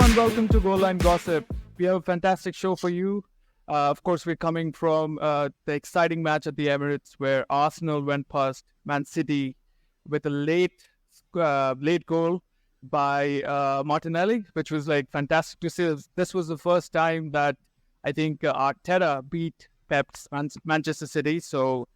and welcome to Goal Line Gossip. We have a fantastic show for you. Of course, we're coming from the exciting match at the Emirates where Arsenal went past Man City with a late goal by Martinelli, which was like fantastic to see. This was the first time that I think Arteta beat Pep's Manchester City. So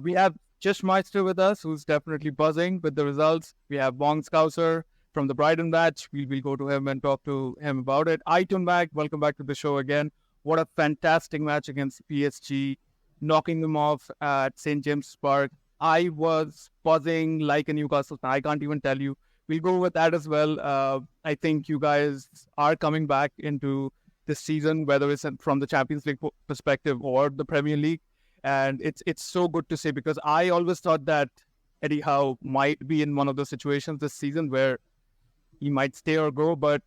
we have Jish Meister with us, who's definitely buzzing with the results. We have Wong Scouser from the Brighton match. We'll go to him and talk to him about it. Aitun back, welcome back to the show again. What a fantastic match against PSG, knocking them off at St. James's Park. I was buzzing like a Newcastle fan. I can't even tell you. We'll go with that as well. I think you guys are coming back into this season, whether it's from the Champions League perspective or the Premier League. And it's so good to see, because I always thought that Eddie Howe might be in one of those situations this season where he might stay or go, but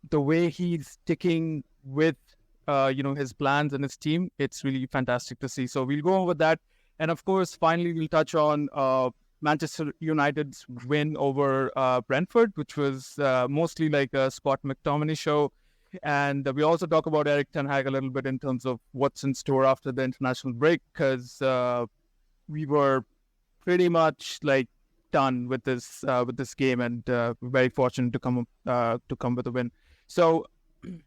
the way he's sticking with his plans and his team, it's really fantastic to see. So we'll go over that. And of course, finally, we'll touch on Manchester United's win over Brentford, which was mostly like a Scott McTominay show. And we also talk about Eric Ten Hag a little bit in terms of what's in store after the international break, because we were pretty much like done with this game, and we're very fortunate to come with a win. So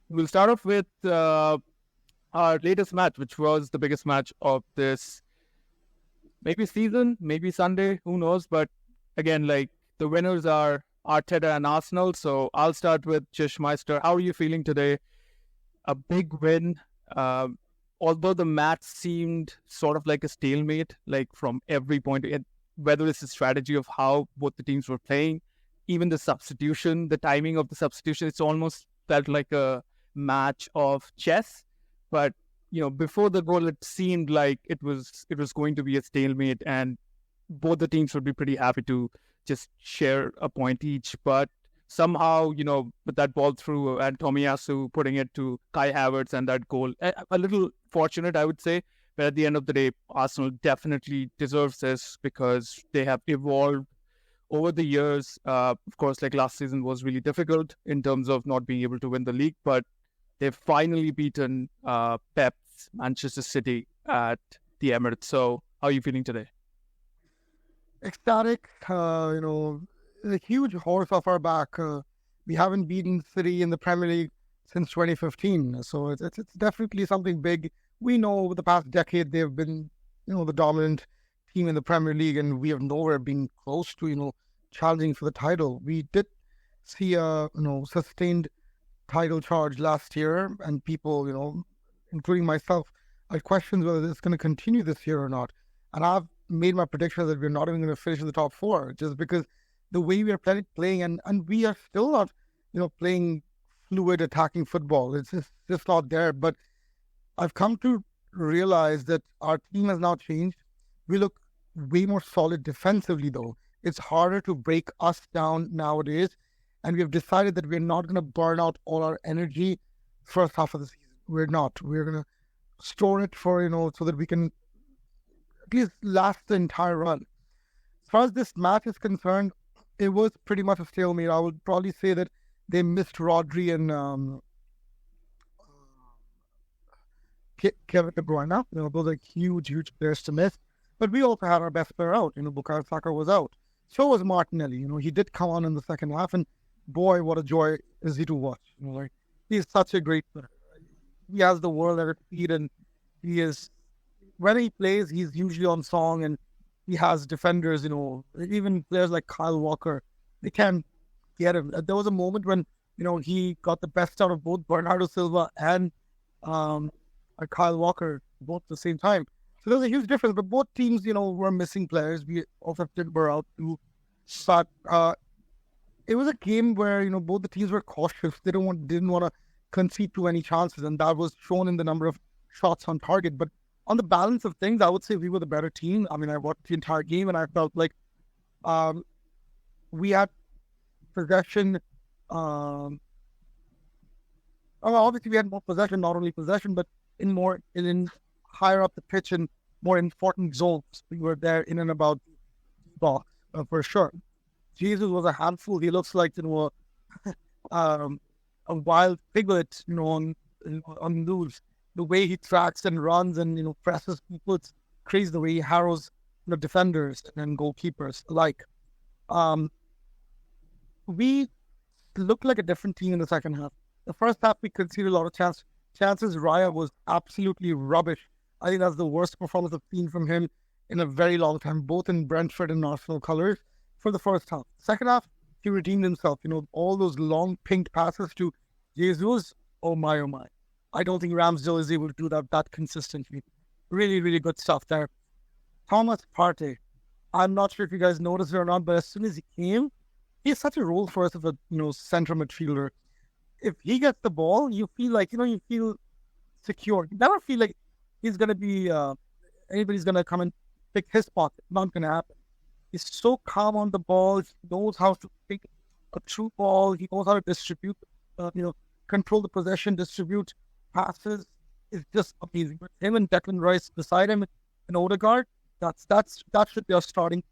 we'll start off with our latest match, which was the biggest match of this maybe season, maybe Sunday, who knows? But again, like, the winners are Arteta and Arsenal. So I'll start with Jish Meister. How are you feeling today? A big win. Although the match seemed sort of like a stalemate, like from every point, whether it's the strategy of how both the teams were playing, even the substitution, the timing of the substitution, it's almost felt like a match of chess. But before the goal, it seemed like it was going to be a stalemate, and both the teams would be pretty happy to just share a point each. But somehow, with that ball through and Tomiyasu putting it to Kai Havertz and that goal, a little fortunate, I would say. But at the end of the day, Arsenal definitely deserves this because they have evolved over the years. Of course, like last season was really difficult in terms of not being able to win the league, but they've finally beaten Pep's Manchester City at the Emirates. So how are you feeling today? Ecstatic, a huge horse off our back. We haven't beaten City in the Premier League since 2015. So it's definitely something big. We know over the past decade they've been, the dominant team in the Premier League, and we have nowhere been close to, challenging for the title. We did see a, sustained title charge last year, and people, including myself, I questioned whether it's going to continue this year or not. And I've made my prediction that we're not even going to finish in the top four, just because the way we are playing, and we are still not, playing fluid attacking football. It's just not there. But I've come to realize that our team has now changed. We look way more solid defensively, though. It's harder to break us down nowadays. And we have decided that we're not going to burn out all our energy first half of the season. We're not. We're going to store it for, so that we can at least last the entire run. As far as this match is concerned, it was pretty much a stalemate. I would probably say that they missed Rodri and Kevin De Bruyne. Those are huge players to miss. But we also had our best player out. Bukayo Saka was out. So was Martinelli. He did come on in the second half, and boy, what a joy is he to watch. He's such a great player. He has the world at his feet, and he is, when he plays, he's usually on song, and he has defenders, even players like Kyle Walker, they can't get him. There was a moment when, he got the best out of both Bernardo Silva and Kyle Walker both at the same time. So there's a huge difference, but both teams, were missing players. We also were out too. But it was a game where, both the teams were cautious. They didn't want to concede too many chances, and that was shown in the number of shots on target. But on the balance of things, I would say we were the better team. I mean, I watched the entire game, and I felt like we had possession. Obviously, we had more possession, not only possession, but in higher up the pitch and more important zones. We were there in and about the box for sure. Jesus was a handful. He looks like a wild piglet, on loose. The way he tracks and runs and presses people, it's crazy. The way he harrows defenders and goalkeepers alike. Um, we looked like a different team in the second half. The first half we conceded a lot of chances. Raya was absolutely rubbish. I think that's the worst performance I've seen from him in a very long time, both in Brentford and Arsenal colours for the first half. Second half, he redeemed himself. All those long pinged passes to Jesus. Oh my, oh my. I don't think Ramsdale is able to do that consistently. Really, really good stuff there. Thomas Partey. I'm not sure if you guys noticed it or not, but as soon as he came, he has such a role for us of a center midfielder. If he gets the ball, you feel like you feel secure. You never feel like he's gonna be anybody's gonna come and pick his pocket. Not gonna happen. He's so calm on the ball. He knows how to pick a true ball. He knows how to distribute. Control the possession, distribute passes. It's just amazing. With him and Declan Rice beside him and Odegaard, that should be our starting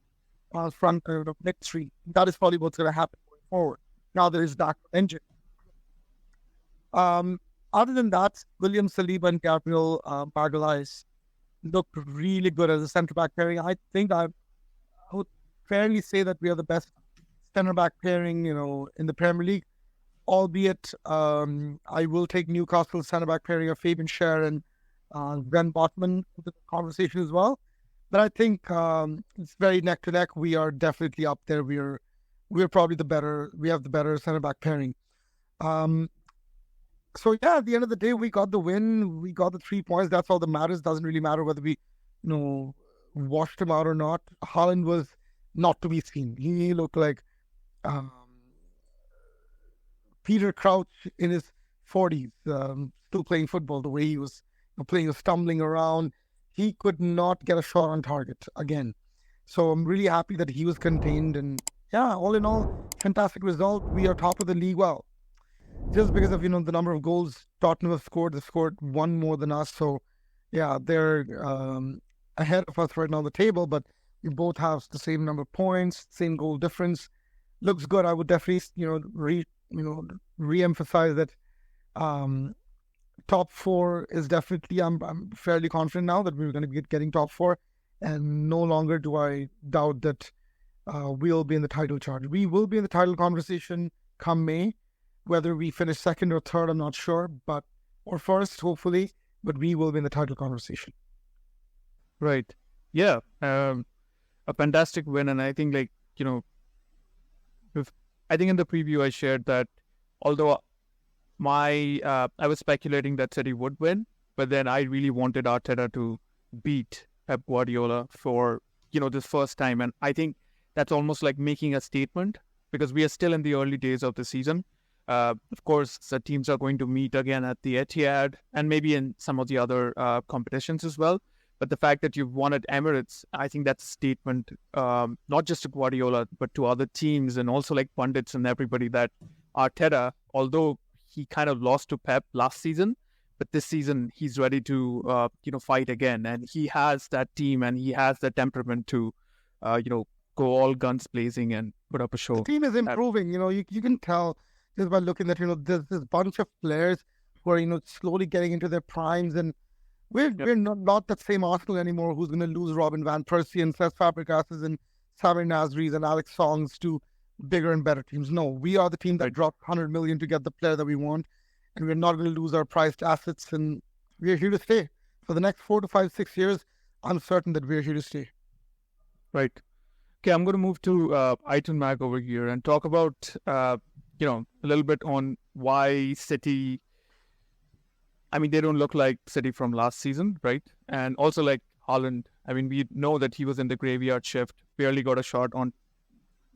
front next three. That is probably what's going to happen going forward. Now there is that engine. Other than that, William Saliba and Gabriel Martinelli look really good as a centre-back pairing. I think I would fairly say that we are the best centre-back pairing, in the Premier League. Albeit, I will take Newcastle centre-back pairing of Fabian Schär and Ben Botman into the conversation as well. But I think it's very neck to neck. We are definitely up there. We're probably we have the better centre-back pairing. So yeah, at the end of the day, we got the win. We got the 3 points. That's all that matters. Doesn't really matter whether we, washed him out or not. Haaland was not to be seen. He looked like Peter Crouch in his 40s, still playing football. The way he was playing, stumbling around. He could not get a shot on target again. So I'm really happy that he was contained. And yeah, all in all, fantastic result. We are top of the league. Well, just because of the number of goals Tottenham have scored, they scored one more than us. So yeah, they're ahead of us right now on the table, but we both have the same number of points, same goal difference. Looks good. I would definitely re-emphasize that top four is definitely, I'm fairly confident now that we're going to be getting top four, and no longer do I doubt that we'll be in the title charge. We will be in the title conversation come May. Whether we finish second or third, I'm not sure, or first, hopefully, but we will be in the title conversation. Right. Yeah. A fantastic win. And I think, I think in the preview I shared that although I was speculating that City would win, but then I really wanted Arteta to beat Pep Guardiola for, this first time. And I think that's almost like making a statement because we are still in the early days of the season. Of course, the teams are going to meet again at the Etihad and maybe in some of the other competitions as well. But the fact that you've won at Emirates, I think that's a statement, not just to Guardiola, but to other teams and also like pundits and everybody that Arteta, although he kind of lost to Pep last season, but this season he's ready to, fight again. And he has that team and he has that temperament to, go all guns blazing and put up a show. The team is improving. You can tell just by looking at, there's this bunch of players who are, slowly getting into their primes, and we're not that same Arsenal anymore who's going to lose Robin Van Persie and Cesc Fabregas and Samir Nasri's and Alex Songs to bigger and better teams. No, we are the team that dropped 100 million to get the player that we want, and we're not going to lose our prized assets, and we're here to stay. For the next 4 to 5, 6 years, I'm certain that we're here to stay. Right. Okay, I'm going to move to Aiton Mag over here and talk about a little bit on why City, they don't look like City from last season, right? And also like Haaland, we know that he was in the graveyard shift, barely got a shot on,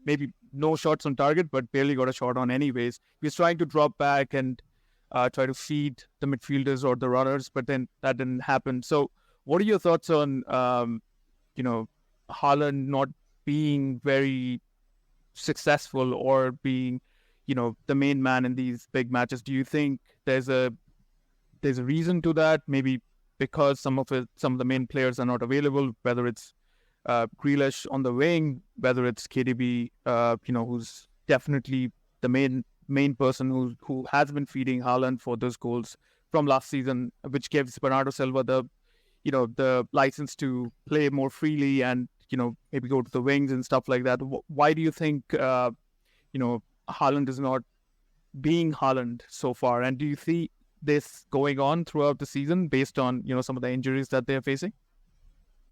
maybe no shots on target, but barely got a shot on anyways. He was trying to drop back and try to feed the midfielders or the runners, but then that didn't happen. So what are your thoughts on, Haaland not being very successful or being the main man in these big matches? Do you think there's a reason to that? Maybe because some of the main players are not available, whether it's Grealish on the wing, whether it's KDB, who's definitely the main main person who has been feeding Haaland for those goals from last season, which gives Bernardo Silva the license to play more freely and maybe go to the wings and stuff like that. Why do you think Haaland is not being Haaland so far? And do you see this going on throughout the season based on some of the injuries that they're facing?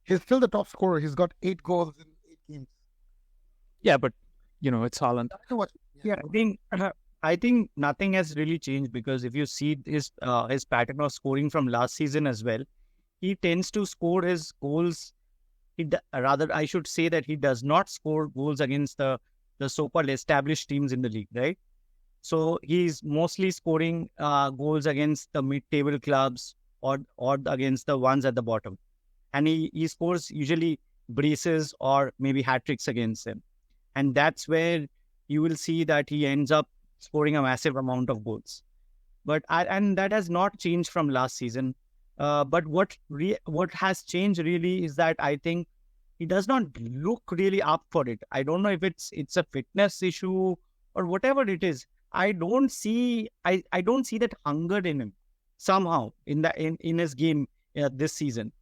He's still the top scorer. He's got 8 goals in 8 games. Yeah, but it's Haaland. Yeah, I think nothing has really changed, because if you see his pattern of scoring from last season as well, he tends to score his goals. Rather, I should say that he does not score goals against the so-called established teams in the league, right? So he's mostly scoring goals against the mid-table clubs or against the ones at the bottom. And he scores usually braces or maybe hat-tricks against them. And that's where you will see that he ends up scoring a massive amount of goals. And that has not changed from last season. But what has changed really is that I think he does not look really up for it. I don't know if it's a fitness issue or whatever it is. I don't see that hunger in him somehow in his game this season.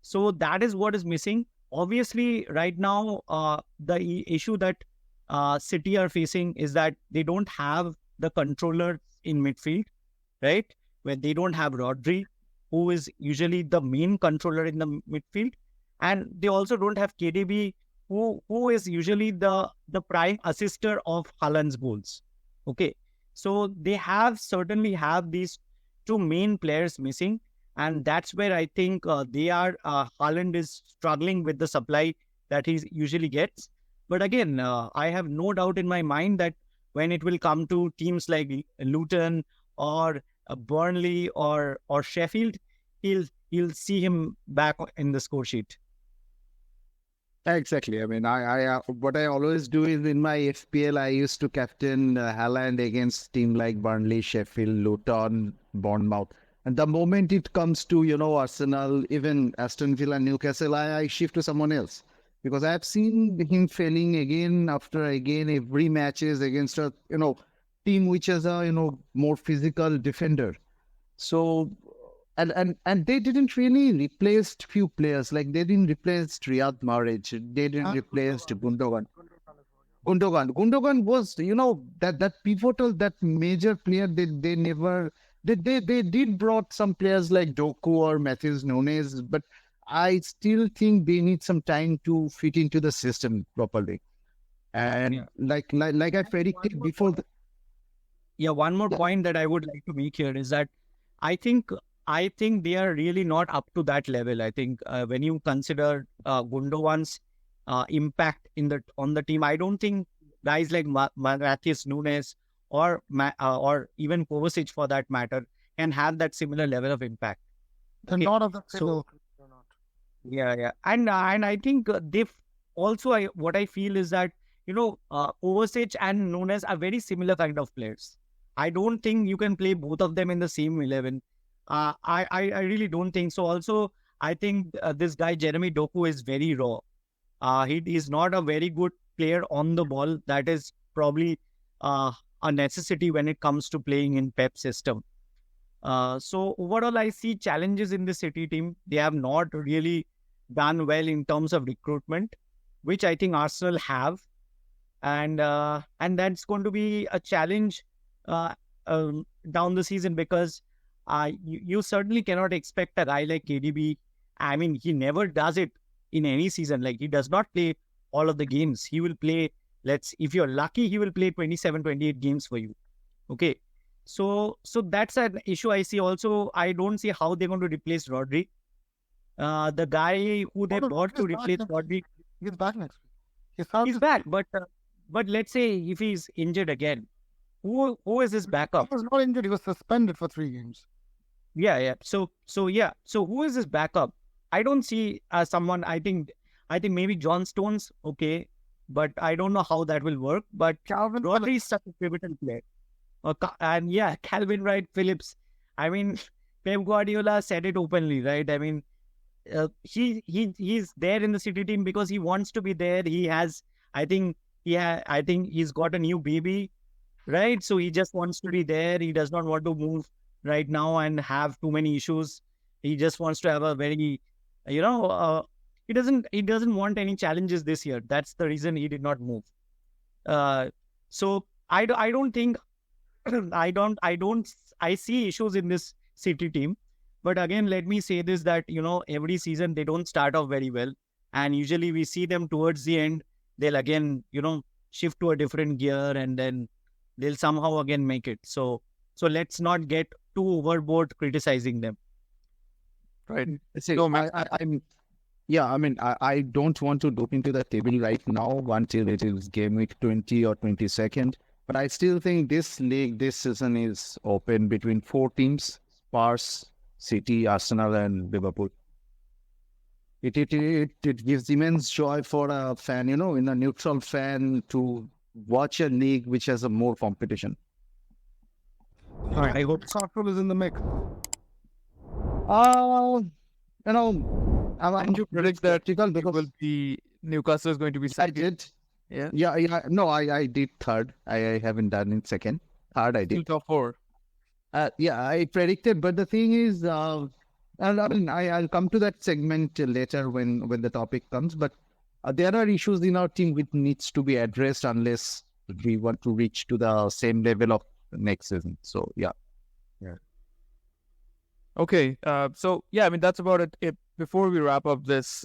So that is what is missing. Obviously, right now, the issue that City are facing is that they don't have the controller in midfield, right? Where they don't have Rodri, who is usually the main controller in the midfield, and they also don't have KDB, who is usually the prime assister of Haaland's goals. Okay, so they certainly have these 2 main players missing. And that's where I think Haaland is struggling with the supply that he usually gets. But again, I have no doubt in my mind that when it will come to teams like Luton or Burnley or Sheffield, he'll see him back in the score sheet. Exactly. I mean, I what I always do is in my FPL, I used to captain Haaland against team like Burnley, Sheffield, Luton, Bournemouth. And the moment it comes to, Arsenal, even Aston Villa, Newcastle, I shift to someone else. Because I've seen him failing again after again every matches against a, team which has a, more physical defender. So, and they didn't really replace few players. Like they didn't replace Riyad Mahrez. They didn't replace Gundogan. Gundogan was, that pivotal, that major player. They never. They did brought some players like Doku or Matthews Nunes, but I still think they need some time to fit into the system properly. And like I predicted before. One more point that I would like to make here is that I think they are really not up to that level. I think when you consider Gundogan's impact on the team, I don't think guys like Matthews Nunes or even Kovacic for that matter can have that similar level of impact. They're not of the level. Yeah. And I think they've also, what I feel is that, Kovacic and Nunes are very similar kind of players. I don't think you can play both of them in the same 11. I really don't think so. Also, I think this guy, Jeremy Doku, is very raw. He is not a very good player on the ball. That is probably a necessity when it comes to playing in Pep's system. So overall, I see challenges in the City team. They have not really done well in terms of recruitment, which I think Arsenal have. And that's going to be a challenge down the season, because you certainly cannot expect a guy like KDB. I mean, he never does it in any season. Like, he does not play all of the games. He will play, if you're lucky, he will play 27, 28 games for you. Okay. So that's an issue I see. Also, I don't see how they're going to replace Rodri. The guy who they brought to replace Rodri. He's back next week. He's back, but let's say if he's injured again, who is his backup? He was not injured. He was suspended for 3 games. Yeah. So who is his backup? I don't see someone. I think maybe John Stones. Okay, but I don't know how that will work. But Rodri is such a pivotal player. And Calvin Wright Phillips. I mean, Pep Guardiola said it openly, right? I mean, he's there in the City team because he wants to be there. He has, I think he's got a new baby, right? So he just wants to be there. He does not want to move right now and have too many issues. He just wants to have a very, he doesn't want any challenges this year. That's the reason he did not move. So I don't think I see issues in this City team. But again, let me say this, that every season they don't start off very well, and usually we see them towards the end. They'll again shift to a different gear, and then they'll somehow again make it. So let's not get too overboard criticizing them. Right. See, No, man. I don't want to look into the table right now until it is game week 20 or 22nd. But I still think this league, this season is open between 4 teams: Spurs, City, Arsenal, and Liverpool. It gives immense joy for a fan, in a neutral fan, to watch a league which has a more competition. I hope Newcastle is in the mix. I'm Did you predict that skeptical it because will be Newcastle is going to be I second? did. Yeah. Yeah. No, I did third. I haven't done in second. Third, I Still did. top 4. I predicted, but the thing is, and I mean, I'll come to that segment later when the topic comes. But there are issues in our team which needs to be addressed unless we want to reach to the same level of next season. So yeah. Okay. So yeah, I mean that's about it. Before we wrap up this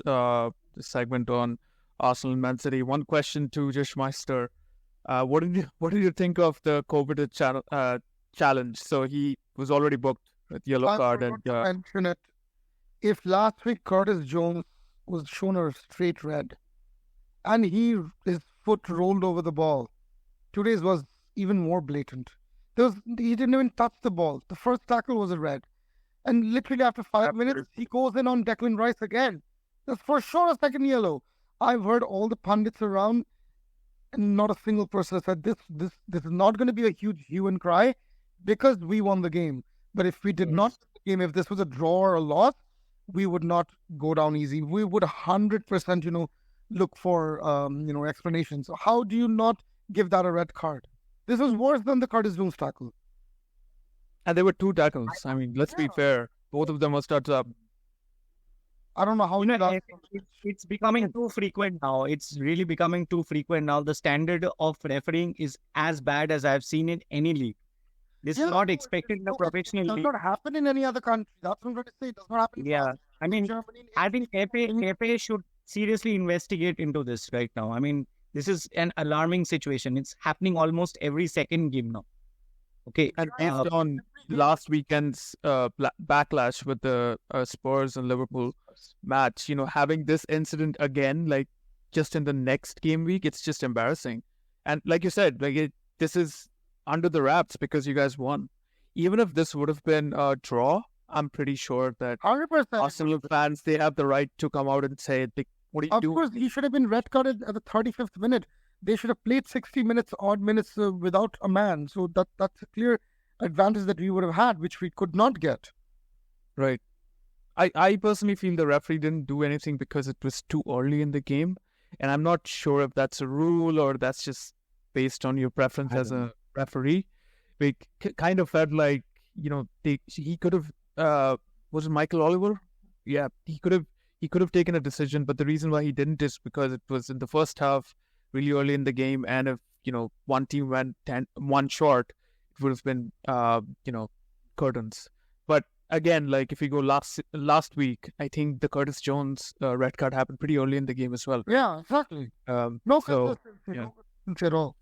segment on Arsenal and Man City, one question to Jishmeister. What did you think of the COVID challenge? So he was already booked with yellow I card, forgot and to mention it. If last week Curtis Jones was shown a straight red and his foot rolled over the ball, today's was even more blatant. He didn't even touch the ball. The first tackle was a red. And literally after 5 minutes, he goes in on Declan Rice again. That's for sure a second yellow. I've heard all the pundits around, and not a single person said this is not going to be a huge hue and cry because we won the game. But if we did not win the game, if this was a draw or a loss, we would not go down easy. We would 100%, look for explanations. So how do you not give that a red card? This was worse than the Curtis Jones tackle. there were 2 tackles. I mean, let's be fair. Both of them were studs up. I don't know how it's becoming too frequent now. It's really becoming too frequent now. The standard of refereeing is as bad as I've seen in any league. This is not expected in a professional It does league. not happen in any other country. That's what I'm trying to say. It does not happen in Yeah, France, I mean, Germany, in I think FA should seriously investigate into this right now. I mean, this is an alarming situation. It's happening almost every second game now. Okay, And based on last weekend's backlash with the Spurs and Liverpool match, having this incident again, like just in the next game week, it's just embarrassing. And like you said, this is under the wraps because you guys won. Even if this would have been a draw, I'm pretty sure that 100%. Arsenal fans, they have the right to come out and say, what are you Of doing? course, he should have been red carded at the 35th minute. They should have played 60 minutes, odd minutes without a man. So that's a clear advantage that we would have had, which we could not get. Right. I personally feel the referee didn't do anything because it was too early in the game. And I'm not sure if that's a rule or that's just based on your preference as a referee. It kind of felt like, he could have, was it Michael Oliver? Yeah, he could have taken a decision, but the reason why he didn't is because it was in the first half, really early in the game, and if, one team went 1 short, it would have been, curtains. But again, like if you go last week, I think the Curtis Jones red card happened pretty early in the game as well. Yeah, exactly. No So, consistency, yeah. no consistency at all.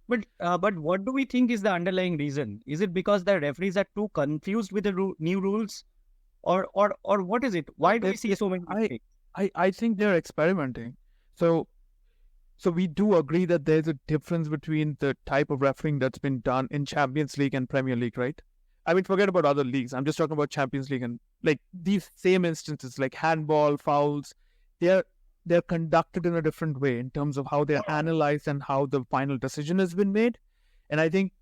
But what do we think is the underlying reason? Is it because the referees are too confused with the new rules, or what is it? Why do we see so many mistakes? I think they're experimenting. So we do agree that there's a difference between the type of refereeing that's been done in Champions League and Premier League, right? I mean, forget about other leagues. I'm just talking about Champions League, and like these same instances, like handball, fouls, they're conducted in a different way in terms of how they're analyzed and how the final decision has been made. And I think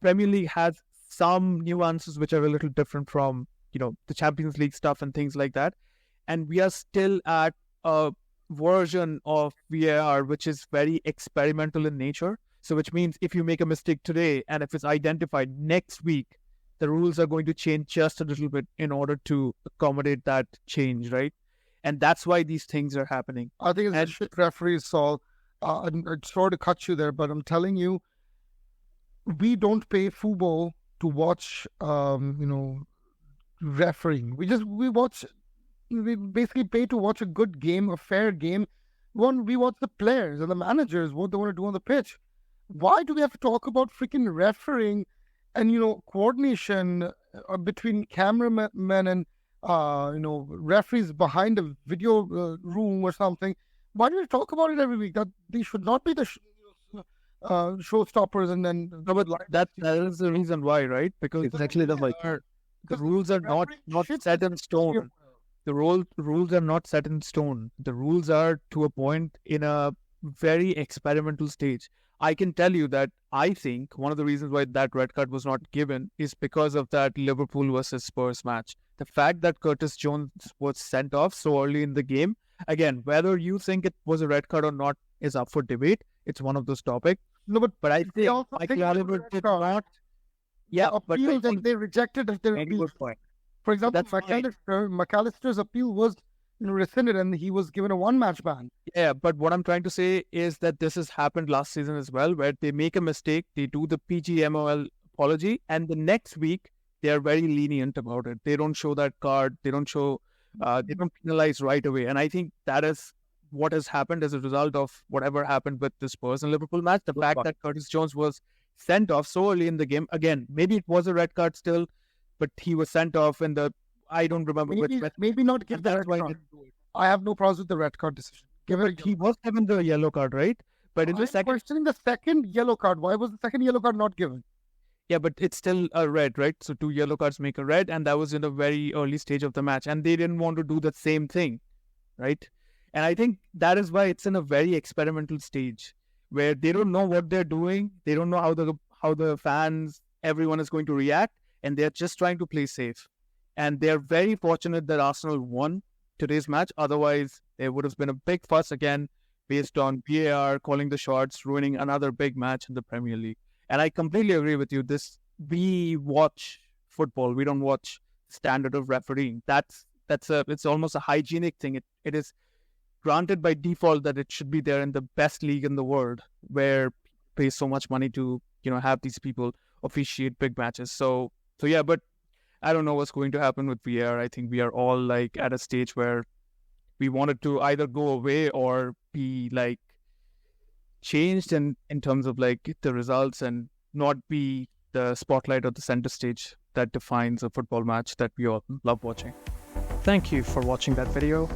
Premier League has some nuances which are a little different from, the Champions League stuff and things like that. And we are still at a version of VAR which is very experimental in nature. So which means if you make a mistake today and if it's identified next week, the rules are going to change just a little bit in order to accommodate that change, right? And that's why these things are happening. I think it's a shit referees, Saul. I'm sorry to cut you there, but I'm telling you, we don't pay football to watch, refereeing. We basically pay to watch a good game, a fair game. We watch the players and the managers, what they want to do on the pitch. Why do we have to talk about freaking refereeing and, coordination between cameramen and, referees behind a video room or something? Why do we talk about it every week? That these should not be the showstoppers, and then no, but that is the reason why, right? Because exactly the rules are not set in stone. The rules are not set in stone. The rules are to a point in a very experimental stage. I can tell you that I think one of the reasons why that red card was not given is because of that Liverpool versus Spurs match. The fact that Curtis Jones was sent off so early in the game, again, whether you think it was a red card or not is up for debate. It's one of those topics. No, but I think Michael Oliver did not. Yeah, but I think they rejected their appeal. Good point. For example, That's McAllister's appeal was rescinded and he was given a one-match ban. Yeah, but what I'm trying to say is that this has happened last season as well, where they make a mistake, they do the PGMOL apology, and the next week they are very lenient about it. They don't show that card. They don't penalize right away. And I think that is what has happened as a result of whatever happened with the Spurs and Liverpool match. The fact that Curtis Jones was sent off so early in the game. Again, maybe it was a red card still, but he was sent off in the, I don't remember maybe not give the red card. I have no problems with the red card decision. He was given the yellow card, right? But in the second, questioning the second yellow card. Why was the second yellow card not given? Yeah, but it's still a red, right? So 2 yellow cards make a red, and that was in a very early stage of the match, and they didn't want to do the same thing, right? And I think that is why it's in a very experimental stage where they don't know what they're doing. They don't know how the fans, everyone is going to react, and they're just trying to play safe. And they're very fortunate that Arsenal won today's match. Otherwise, there would have been a big fuss again based on VAR calling the shots, ruining another big match in the Premier League. And I completely agree with you. We watch football. We don't watch standard of refereeing. It's almost a hygienic thing. It is granted by default that it should be there in the best league in the world, where pay so much money to have these people officiate big matches. So yeah, but I don't know what's going to happen with VAR. I think we are all like at a stage where we want it to either go away or be like changed in terms of like the results, and not be the spotlight or the center stage that defines a football match that we all love watching. Thank you for watching that video.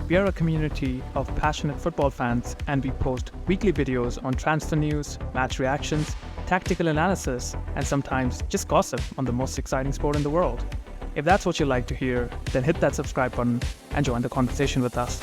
We are a community of passionate football fans, and we post weekly videos on transfer news, match reactions, tactical analysis, and sometimes just gossip on the most exciting sport in the world. If that's what you like to hear, then hit that subscribe button and join the conversation with us.